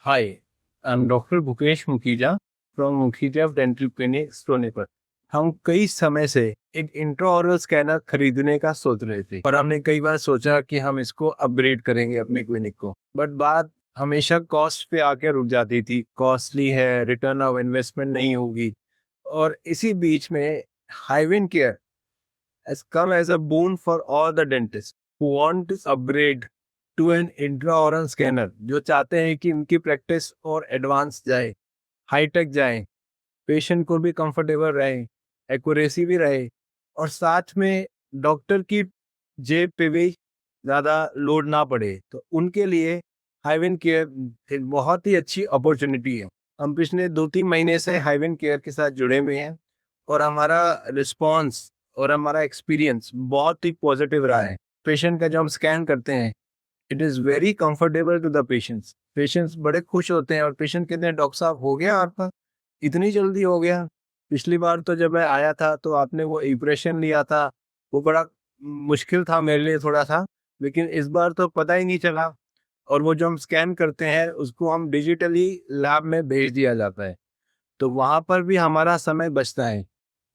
Hi, I'm Dr. Bhukesh Mukhija from Mukhija Dental Clinic, Sonipat. हम कई समय से एक इंट्राऑरल स्कैनर खरीदने का सोच रहे थे और हमने कई बार सोचा कि हम इसको अपग्रेड करेंगे अपने क्लिनिक को, बट बात हमेशा कॉस्ट पे आके रुक जाती थी। कॉस्टली है, रिटर्न ऑफ इन्वेस्टमेंट नहीं होगी। और इसी बीच में हाइवेन care has come as a boon for all the dentists who want to upgrade to an intraoral scanner, जो चाहते हैं कि उनकी प्रैक्टिस और एडवांस जाए, हाईटेक जाए, पेशेंट को भी कंफर्टेबल रहे, एक्यूरेसी भी रहे और साथ में डॉक्टर की जेब पे भी ज़्यादा लोड ना पड़े। तो उनके लिए हाइवेन केयर एक बहुत ही अच्छी अपॉर्चुनिटी है। हम पिछले 2-3 महीने से हाइवेन केयर के साथ जुड़े हुए हैं और हमारा रिस्पॉन्स और हमारा एक्सपीरियंस बहुत ही पॉजिटिव रहा है। पेशेंट का जब हम स्कैन करते हैं, it is very comfortable to the patients. Patients बड़े खुश होते हैं और पेशेंट कहते हैं, डॉक्टर साहब हो गया आपका, इतनी जल्दी हो गया। पिछली बार तो जब मैं आया था तो आपने वो इंप्रेशन लिया था, वो बड़ा मुश्किल था मेरे लिए थोड़ा सा, लेकिन इस बार तो पता ही नहीं चला। और वो जो हम स्कैन करते हैं उसको हम डिजिटली लैब में भेज दिया जाता है, तो वहाँ पर भी हमारा समय बचता है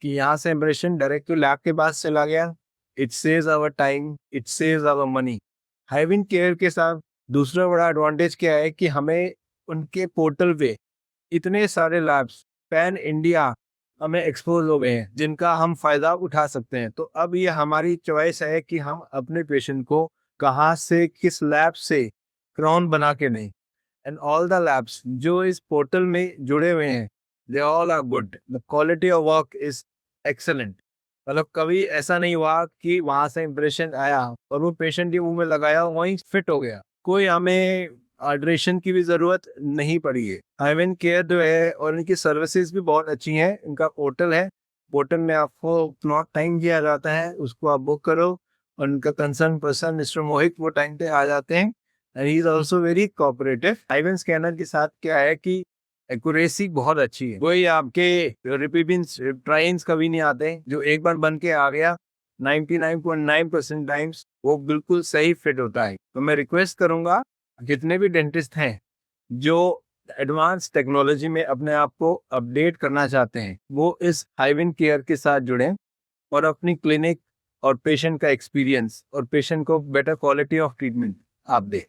कि यहाँ से इंप्रेशन डायरेक्ट तो लैब के पास चला गया। It saves our time, it saves our money. हाइवेन केयर के साथ दूसरा बड़ा एडवांटेज क्या है कि हमें उनके पोर्टल पे इतने सारे लैब्स पैन इंडिया हमें एक्सपोज हो गए हैं जिनका हम फायदा उठा सकते हैं। तो अब ये हमारी चॉइस है कि हम अपने पेशेंट को कहाँ से, किस लैब से क्राउन बना के दें। एंड ऑल द लैब्स जो इस पोर्टल में जुड़े हुए हैं, they all are good, the quality of work is excellent. मतलब कभी ऐसा नहीं हुआ कि वहां से इंप्रेशन आया और वो पेशेंट के मुंह में लगाया वहीं फिट हो गया, कोई हमें अल्ट्रेशन की भी जरूरत नहीं पड़ी है। हाइवेन केयर जो है और इनकी सर्विसेज भी बहुत अच्छी हैं। इनका पोर्टल है, पोर्टल में आपको प्लॉट टाइम दिया जाता है, उसको आप बुक करो और उनका कंसर्न पर्सन मिस्टर मोहित वो टाइम पे आ जाते हैं। And he is also very cooperative. हाइवेन स्कैनर के साथ क्या है कि एक्यूरेसी बहुत अच्छी है। वही आपके रिपीबिन्स ट्राइंस कभी नहीं आते, जो एक बार बन के आ गया 99.9% टाइम्स वो बिल्कुल सही फिट होता है। तो मैं रिक्वेस्ट करूंगा जितने भी डेंटिस्ट हैं जो एडवांस टेक्नोलॉजी में अपने आप को अपडेट करना चाहते हैं, वो इस हाइवेन केयर के साथ जुड़ें और अपनी क्लिनिक और पेशेंट का एक्सपीरियंस और पेशेंट को बेटर क्वालिटी ऑफ ट्रीटमेंट आप दें।